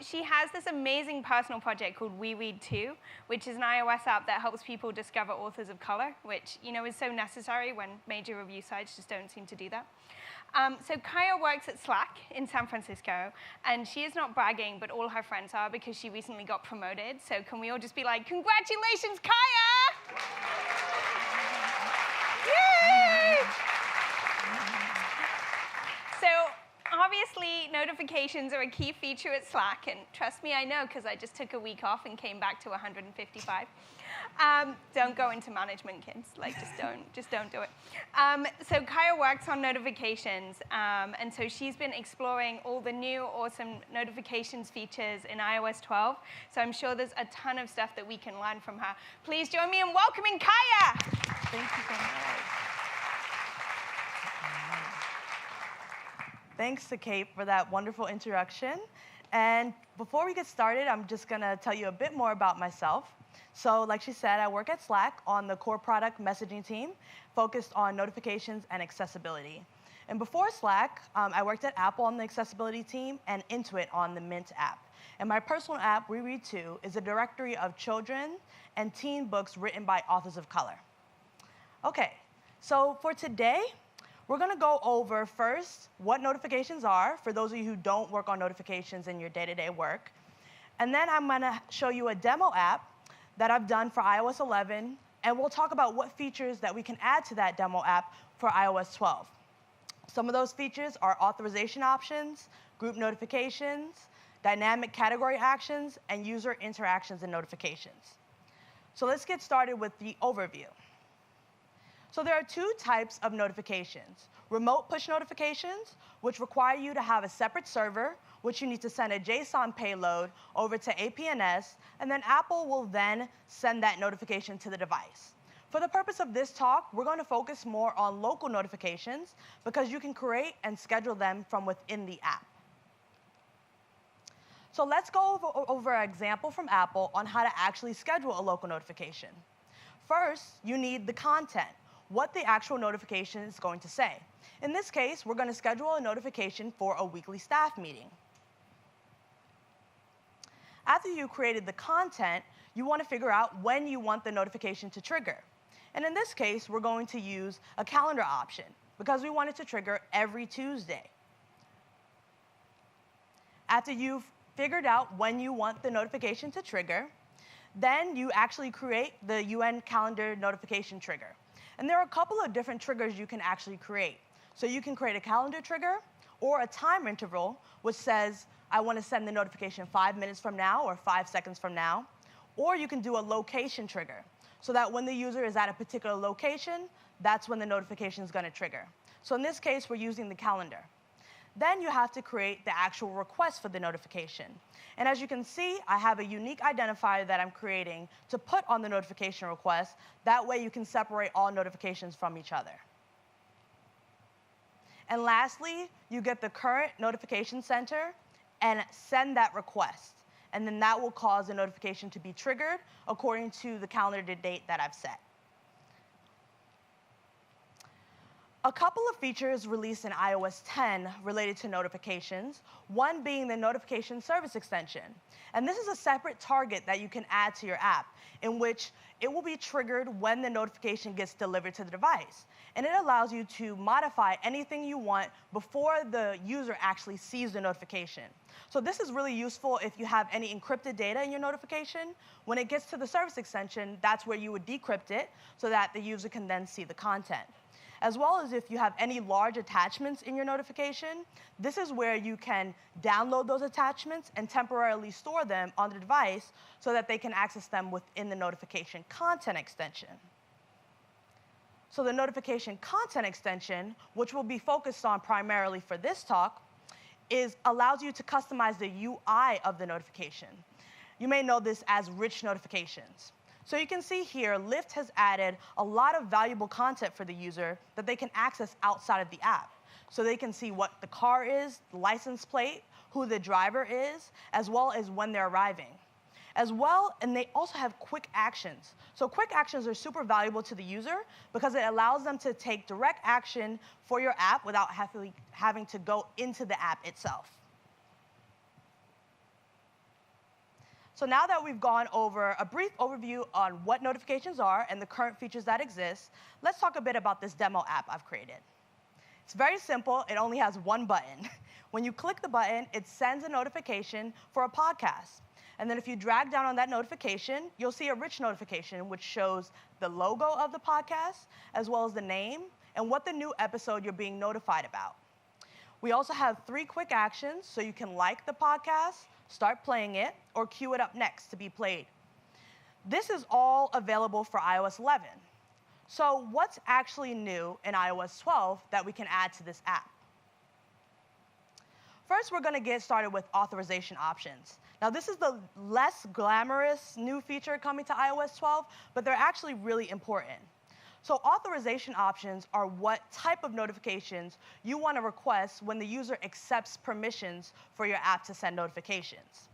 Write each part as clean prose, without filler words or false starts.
She has this amazing personal project called We Read Too, which is an iOS app that helps people discover authors of color, which is so necessary when major review sites just don't seem to do that. So Kaya works at Slack in San Francisco, and she is not bragging, but all her friends are because she recently got promoted. So can we all just be like, congratulations, Kaya! Yay! So obviously, notifications are a key feature at Slack, and trust me, I know, because I just took a week off and came back to 155. Don't go into management, kids. Like, just don't do it. So Kaya works on notifications, and so she's been exploring all the new, awesome notifications features in iOS 12. So I'm sure there's a ton of stuff that we can learn from her. Please join me in welcoming Kaya. Thank you so much. Thanks to Kate for that wonderful introduction. And before we get started, I'm just going to tell you a bit more about myself. So like she said, I work at Slack on the core product messaging team, focused on notifications and accessibility. And before Slack, I worked at Apple on the accessibility team and Intuit on the Mint app. And my personal app, We Read Too, is a directory of children and teen books written by authors of color. OK, so for today, we're going to go over first what notifications are, for those of you who don't work on notifications in your day-to-day work. And then I'm going to show you a demo app that I've done for iOS 11, and we'll talk about what features that we can add to that demo app for iOS 12. Some of those features are authorization options, group notifications, dynamic category actions, and user interactions and notifications. So let's get started with the overview. So there are two types of notifications. Remote push notifications, which require you to have a separate server, which you need to send a JSON payload over to APNS, and then Apple will then send that notification to the device. For the purpose of this talk, we're going to focus more on local notifications because you can create and schedule them from within the app. So let's go over an example from Apple on how to actually schedule a local notification. First, you need the content, what the actual notification is going to say. In this case, we're going to schedule a notification for a weekly staff meeting. After you created the content, you want to figure out when you want the notification to trigger. And in this case, we're going to use a calendar option because we want it to trigger every Tuesday. After you've figured out when you want the notification to trigger, then you actually create the UN calendar notification trigger. And there are a couple of different triggers you can actually create. So you can create a calendar trigger or a time interval, which says, I want to send the notification 5 minutes from now or 5 seconds from now. Or you can do a location trigger, so that when the user is at a particular location, that's when the notification is going to trigger. So in this case, we're using the calendar. Then you have to create the actual request for the notification. And as you can see, I have a unique identifier that I'm creating to put on the notification request. That way, you can separate all notifications from each other. And lastly, you get the current notification center and send that request. And then that will cause the notification to be triggered according to the calendar date that I've set. A couple of features released in iOS 10 related to notifications, one being the notification service extension. And this is a separate target that you can add to your app, in which it will be triggered when the notification gets delivered to the device. And it allows you to modify anything you want before the user actually sees the notification. So this is really useful if you have any encrypted data in your notification. When it gets to the service extension, that's where you would decrypt it so that the user can then see the content. As well as if you have any large attachments in your notification, this is where you can download those attachments and temporarily store them on the device so that they can access them within the notification content extension. So the notification content extension, which we'll be focused on primarily for this talk, allows you to customize the UI of the notification. You may know this as rich notifications. So you can see here, Lyft has added a lot of valuable content for the user that they can access outside of the app. So they can see what the car is, the license plate, who the driver is, as well as when they're arriving. And they also have quick actions. So quick actions are super valuable to the user because it allows them to take direct action for your app without having to go into the app itself. So now that we've gone over a brief overview on what notifications are and the current features that exist, let's talk a bit about this demo app I've created. It's very simple. It only has one button. When you click the button, it sends a notification for a podcast. And then if you drag down on that notification, you'll see a rich notification which shows the logo of the podcast, as well as the name and what the new episode you're being notified about. We also have 3 quick actions, so you can like the podcast, start playing it, or queue it up next to be played. This is all available for iOS 11. So what's actually new in iOS 12 that we can add to this app? First, we're going to get started with authorization options. Now, this is the less glamorous new feature coming to iOS 12, but they're actually really important. So authorization options are what type of notifications you want to request when the user accepts permissions for your app to send notifications.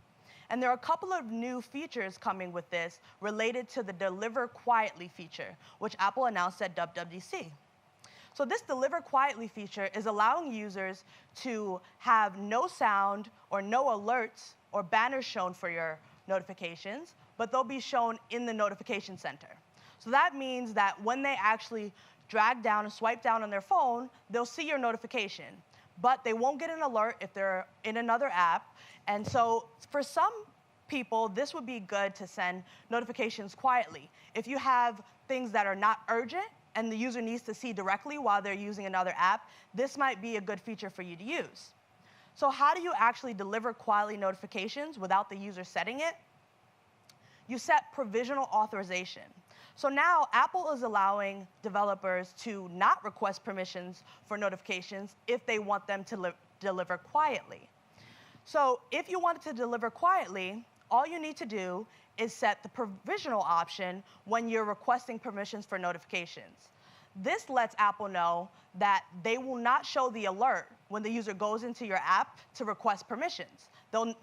And there are a couple of new features coming with this related to the Deliver Quietly feature, which Apple announced at WWDC. So this Deliver Quietly feature is allowing users to have no sound or no alerts or banners shown for your notifications, but they'll be shown in the notification center. So that means that when they actually drag down and swipe down on their phone, they'll see your notification, but they won't get an alert if they're in another app. And so for some people, this would be good to send notifications quietly. If you have things that are not urgent and the user needs to see directly while they're using another app, this might be a good feature for you to use. So how do you actually deliver quietly notifications without the user setting it? You set provisional authorization. So now Apple is allowing developers to not request permissions for notifications if they want them to deliver quietly. So if you want it to deliver quietly, all you need to do is set the provisional option when you're requesting permissions for notifications. This lets Apple know that they will not show the alert when the user goes into your app to request permissions.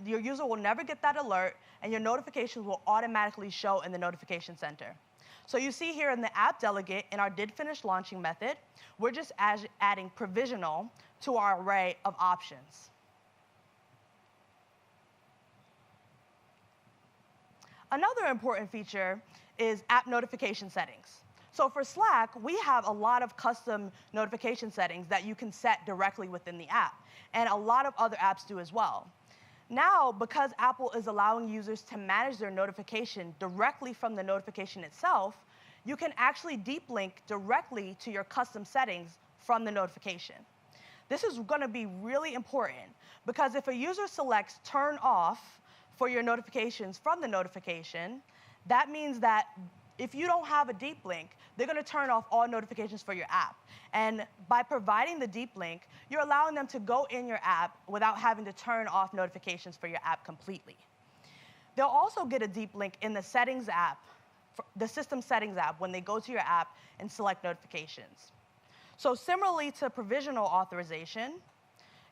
Your user will never get that alert, and your notifications will automatically show in the notification center. So you see here in the app delegate, in our did finish launching method, we're just adding provisional to our array of options. Another important feature is app notification settings. So for Slack, we have a lot of custom notification settings that you can set directly within the app, and a lot of other apps do as well. Now, because Apple is allowing users to manage their notification directly from the notification itself, you can actually deep link directly to your custom settings from the notification. This is going to be really important because if a user selects turn off for your notifications from the notification, that means that if you don't have a deep link, they're going to turn off all notifications for your app. And by providing the deep link, you're allowing them to go in your app without having to turn off notifications for your app completely. They'll also get a deep link in the settings app, the system settings app, when they go to your app and select notifications. So similarly to provisional authorization,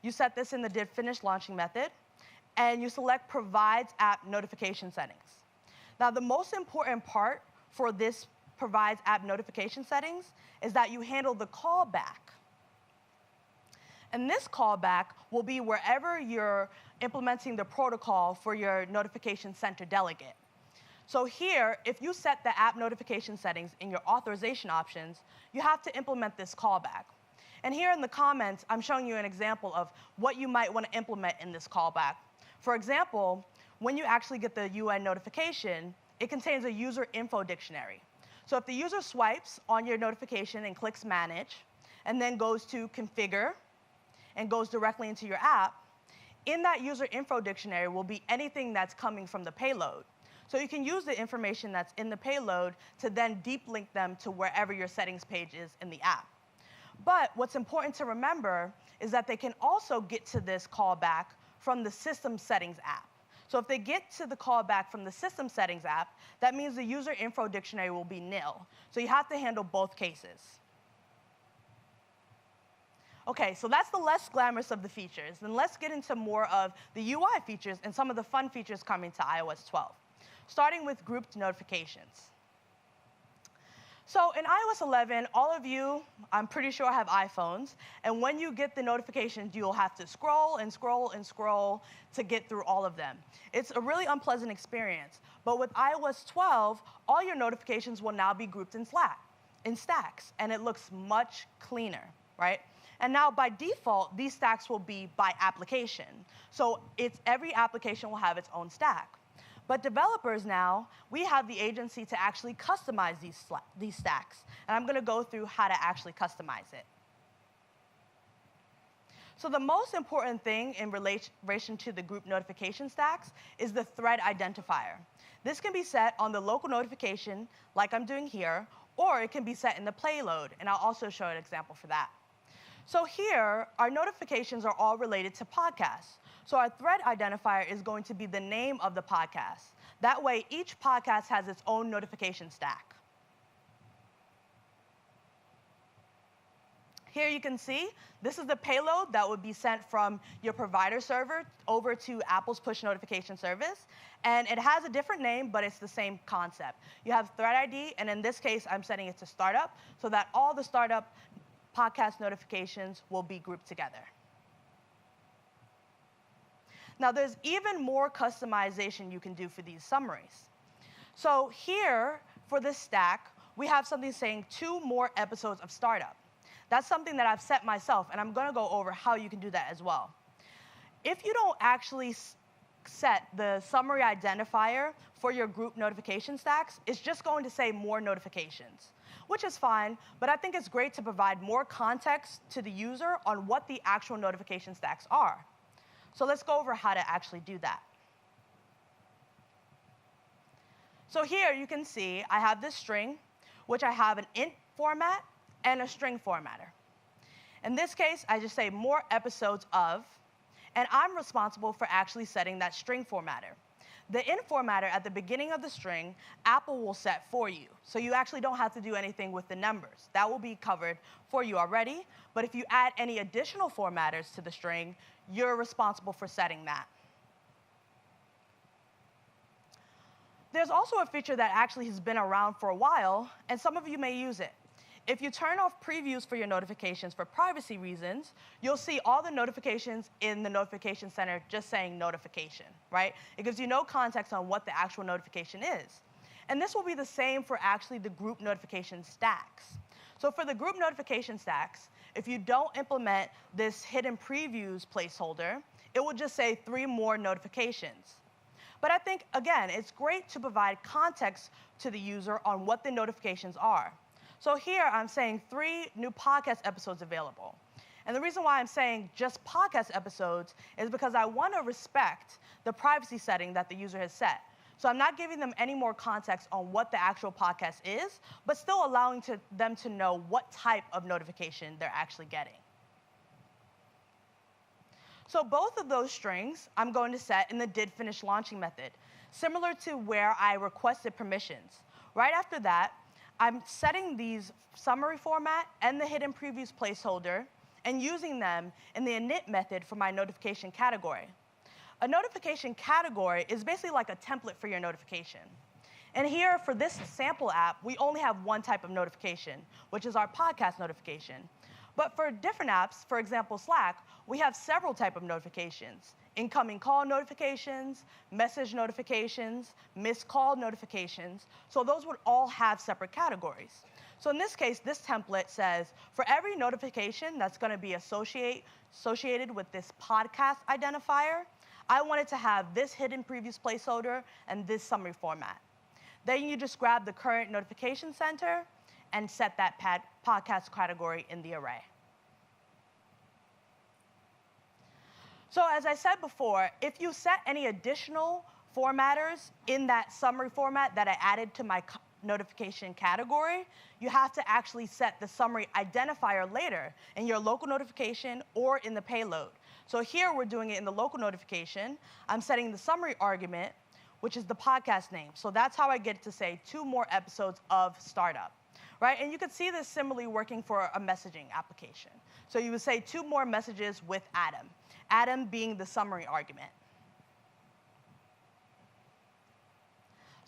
you set this in the did finish launching method, and you select provides app notification settings. Now, the most important part for this provides app notification settings is that you handle the callback. And this callback will be wherever you're implementing the protocol for your notification center delegate. So here, if you set the app notification settings in your authorization options, you have to implement this callback. And here in the comments, I'm showing you an example of what you might want to implement in this callback. For example, when you actually get the UN notification, it contains a user info dictionary. So if the user swipes on your notification and clicks Manage, and then goes to Configure, and goes directly into your app, in that user info dictionary will be anything that's coming from the payload. So you can use the information that's in the payload to then deep link them to wherever your settings page is in the app. But what's important to remember is that they can also get to this callback from the system settings app. So if they get to the callback from the system settings app, that means the user info dictionary will be nil. So you have to handle both cases. OK, so that's the less glamorous of the features. Then let's get into more of the UI features and some of the fun features coming to iOS 12, starting with grouped notifications. So in iOS 11, all of you, I'm pretty sure, have iPhones. And when you get the notifications, you'll have to scroll and scroll and scroll to get through all of them. It's a really unpleasant experience. But with iOS 12, all your notifications will now be grouped in stacks. And it looks much cleaner, right? And now, by default, these stacks will be by application. So every application will have its own stack. But developers now, we have the agency to actually customize these stacks. And I'm going to go through how to actually customize it. So the most important thing in relation to the group notification stacks is the thread identifier. This can be set on the local notification, like I'm doing here, or it can be set in the payload. And I'll also show an example for that. So here, our notifications are all related to podcasts. So our thread identifier is going to be the name of the podcast. That way, each podcast has its own notification stack. Here you can see, this is the payload that would be sent from your provider server over to Apple's push notification service. And it has a different name, but it's the same concept. You have thread ID, and in this case, I'm setting it to startup, so that all the startup podcast notifications will be grouped together. Now, there's even more customization you can do for these summaries. So here, for this stack, we have something saying 2 more episodes of startup. That's something that I've set myself, and I'm going to go over how you can do that as well. If you don't actually set the summary identifier for your group notification stacks, it's just going to say more notifications, which is fine, but I think it's great to provide more context to the user on what the actual notification stacks are. So let's go over how to actually do that. So here you can see I have this string, which I have an int format and a string formatter. In this case, I just say more episodes of, and I'm responsible for actually setting that string formatter. The int formatter at the beginning of the string, Apple will set for you. So you actually don't have to do anything with the numbers. That will be covered for you already. But if you add any additional formatters to the string, you're responsible for setting that. There's also a feature that actually has been around for a while, and some of you may use it. If you turn off previews for your notifications for privacy reasons, you'll see all the notifications in the notification center just saying notification, right? It gives you no context on what the actual notification is. And this will be the same for actually the group notification stacks. So for the group notification stacks, if you don't implement this hidden previews placeholder, it will just say 3 more notifications. But I think, again, it's great to provide context to the user on what the notifications are. So here I'm saying 3 new podcast episodes available. And the reason why I'm saying just podcast episodes is because I want to respect the privacy setting that the user has set. So I'm not giving them any more context on what the actual podcast is, but still allowing them to know what type of notification they're actually getting. So both of those strings I'm going to set in the didFinishLaunching method, similar to where I requested permissions. Right after that, I'm setting these summary format and the hidden previews placeholder and using them in the init method for my notification category. A notification category is basically like a template for your notification. And here, for this sample app, we only have one type of notification, which is our podcast notification. But for different apps, for example, Slack, we have several types of notifications. Incoming call notifications, message notifications, missed call notifications. So those would all have separate categories. So in this case, this template says, for every notification that's going to be associated with this podcast identifier, I want it to have this hidden previews placeholder and this summary format. Then you just grab the current notification center and set that podcast category in the array. So as I said before, if you set any additional formatters in that summary format that I added to my notification category, you have to actually set the summary identifier later in your local notification or in the payload. So here we're doing it in the local notification. I'm setting the summary argument, which is the podcast name. So that's how I get to say 2 more episodes of startup. Right? And you could see this similarly working for a messaging application. So you would say 2 more messages with Adam, Adam being the summary argument.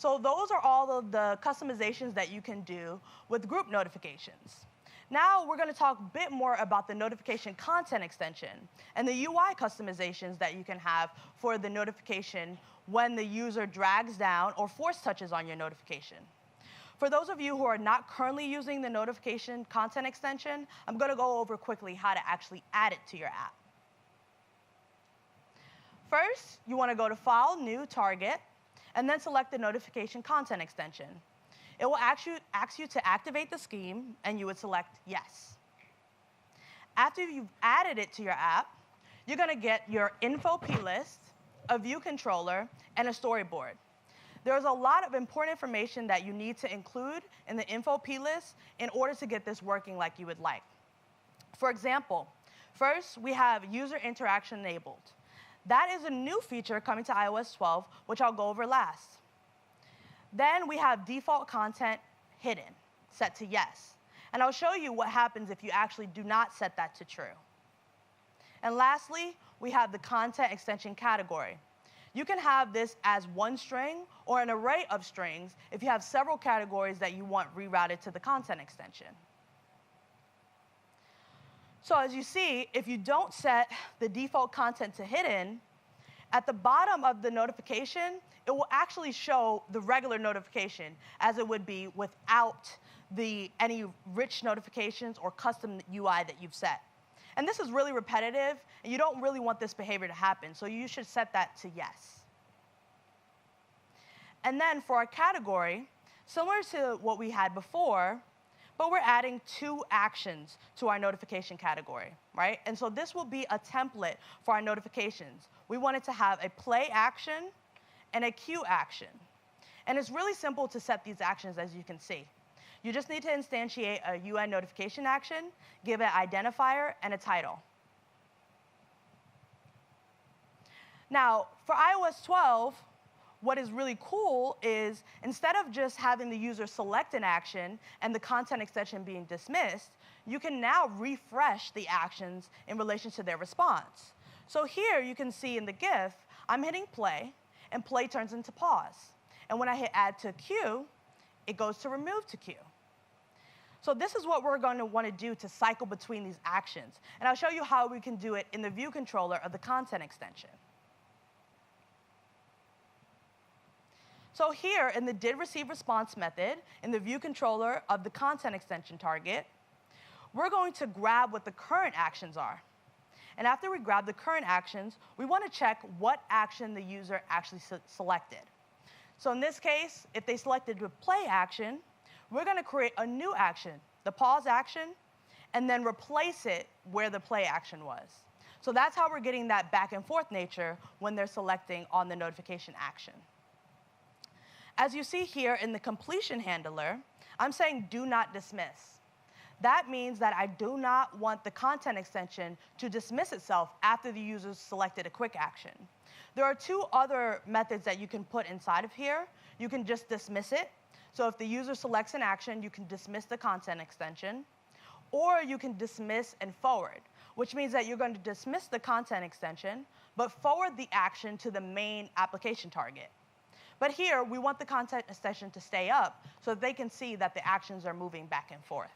So those are all of the customizations that you can do with group notifications. Now we're going to talk a bit more about the notification content extension and the UI customizations that you can have for the notification when the user drags down or force touches on your notification. For those of you who are not currently using the notification content extension, I'm going to go over quickly how to actually add it to your app. First, you want to go to File, New, Target, and then select the notification content extension. It will ask you to activate the scheme, and you would select Yes. After you've added it to your app, you're going to get your info plist, a view controller, and a storyboard. There's a lot of important information that you need to include in the info plist in order to get this working like you would like. For example, first, we have user interaction enabled. That is a new feature coming to iOS 12, which I'll go over last. Then we have default content hidden, set to yes. And I'll show you what happens if you actually do not set that to true. And lastly, we have the content extension category. You can have this as one string or an array of strings if you have several categories that you want rerouted to the content extension. So as you see, if you don't set the default content to hidden, at the bottom of the notification, it will actually show the regular notification as it would be without any rich notifications or custom UI that you've set. And this is really repetitive, and you don't really want this behavior to happen, so you should set that to yes. And then for our category, similar to what we had before, but we're adding 2 actions to our notification category, right? And so this will be a template for our notifications. We want it to have a play action and a queue action. And it's really simple to set these actions, as you can see. You just need to instantiate a UI notification action, give it an identifier, and a title. Now, for iOS 12, what is really cool is instead of just having the user select an action and the content extension being dismissed, you can now refresh the actions in relation to their response. So here you can see in the GIF, I'm hitting play, and play turns into pause. And when I hit add to queue, it goes to remove to queue. So this is what we're going to want to do to cycle between these actions. And I'll show you how we can do it in the view controller of the content extension. So here in the didReceiveResponse method, in the view controller of the content extension target, we're going to grab what the current actions are. And after we grab the current actions, we want to check what action the user actually selected. So in this case, if they selected the play action, we're going to create a new action, the pause action, and then replace it where the play action was. So that's how we're getting that back and forth nature when they're selecting on the notification action. As you see here in the completion handler, I'm saying do not dismiss. That means that I do not want the content extension to dismiss itself after the user selected a quick action. There are 2 other methods that you can put inside of here. You can just dismiss it. So if the user selects an action, you can dismiss the content extension. Or you can dismiss and forward, which means that you're going to dismiss the content extension, but forward the action to the main application target. But here, we want the content extension to stay up so that they can see that the actions are moving back and forth.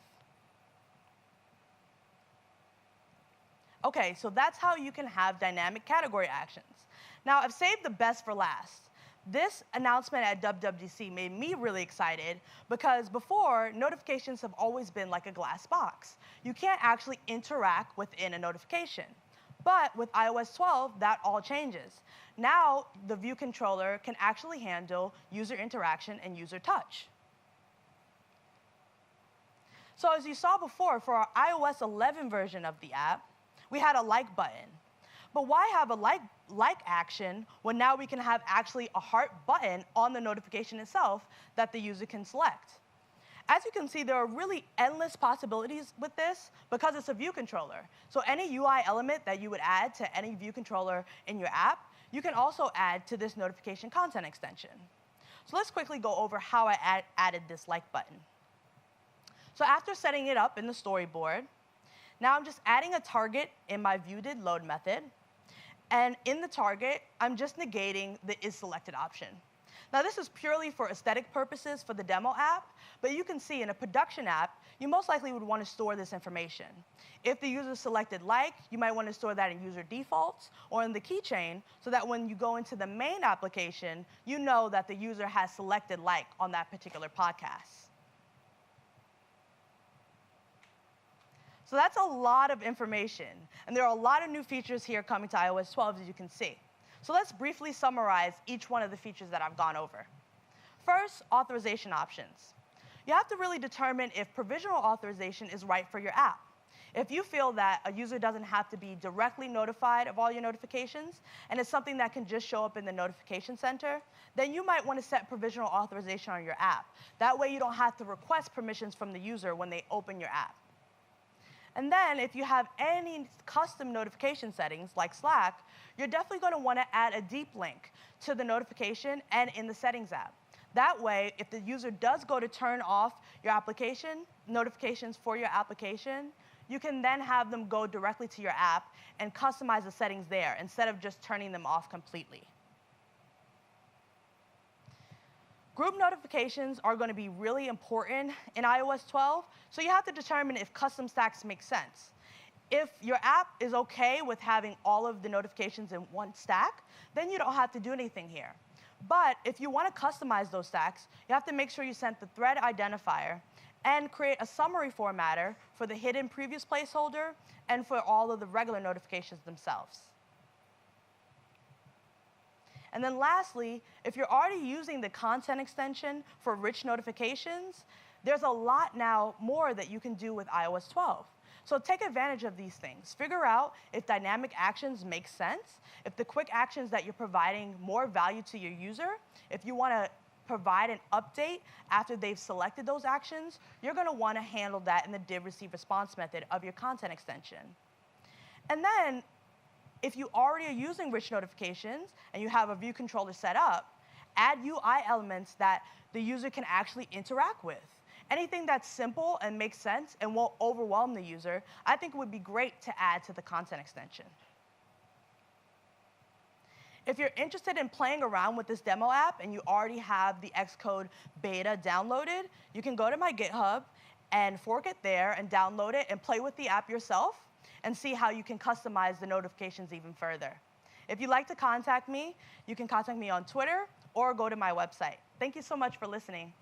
OK, so that's how you can have dynamic category actions. Now, I've saved the best for last. This announcement at WWDC made me really excited because before, notifications have always been like a glass box. You can't actually interact within a notification. But with iOS 12, that all changes. Now, the view controller can actually handle user interaction and user touch. So as you saw before, for our iOS 11 version of the app, we had a like button. But why have a like action when now we can have actually a heart button on the notification itself that the user can select? As you can see, there are really endless possibilities with this because it's a view controller. So any UI element that you would add to any view controller in your app, you can also add to this notification content extension. So let's quickly go over how I added this like button. So after setting it up in the storyboard, now I'm just adding a target in my viewDidLoad method. And in the target, I'm just negating the isSelected option. Now, this is purely for aesthetic purposes for the demo app, but you can see in a production app, you most likely would want to store this information. If the user selected like, you might want to store that in user defaults or in the keychain so that when you go into the main application, you know that the user has selected like on that particular podcast. So that's a lot of information, and there are a lot of new features here coming to iOS 12, as you can see. So let's briefly summarize each one of the features that I've gone over. First, authorization options. You have to really determine if provisional authorization is right for your app. If you feel that a user doesn't have to be directly notified of all your notifications, and it's something that can just show up in the notification center, then you might want to set provisional authorization on your app. That way you don't have to request permissions from the user when they open your app. And then if you have any custom notification settings like Slack, you're definitely going to want to add a deep link to the notification and in the settings app. That way, if the user does go to turn off your application, notifications for your application, you can then have them go directly to your app and customize the settings there instead of just turning them off completely. Group notifications are going to be really important in iOS 12, so you have to determine if custom stacks make sense. If your app is okay with having all of the notifications in one stack, then you don't have to do anything here. But if you want to customize those stacks, you have to make sure you set the thread identifier and create a summary formatter for the hidden previous placeholder and for all of the regular notifications themselves. And then lastly, if you're already using the content extension for rich notifications, there's a lot now more that you can do with iOS 12. So take advantage of these things. Figure out if dynamic actions make sense, if the quick actions that you're providing more value to your user, if you want to provide an update after they've selected those actions, you're going to want to handle that in the div receive response method of your content extension. And then, if you already are using rich notifications and you have a view controller set up, add UI elements that the user can actually interact with. Anything that's simple and makes sense and won't overwhelm the user, I think would be great to add to the content extension. If you're interested in playing around with this demo app and you already have the Xcode beta downloaded, you can go to my GitHub and fork it there and download it and play with the app yourself and see how you can customize the notifications even further. If you'd like to contact me, you can contact me on Twitter or go to my website. Thank you so much for listening.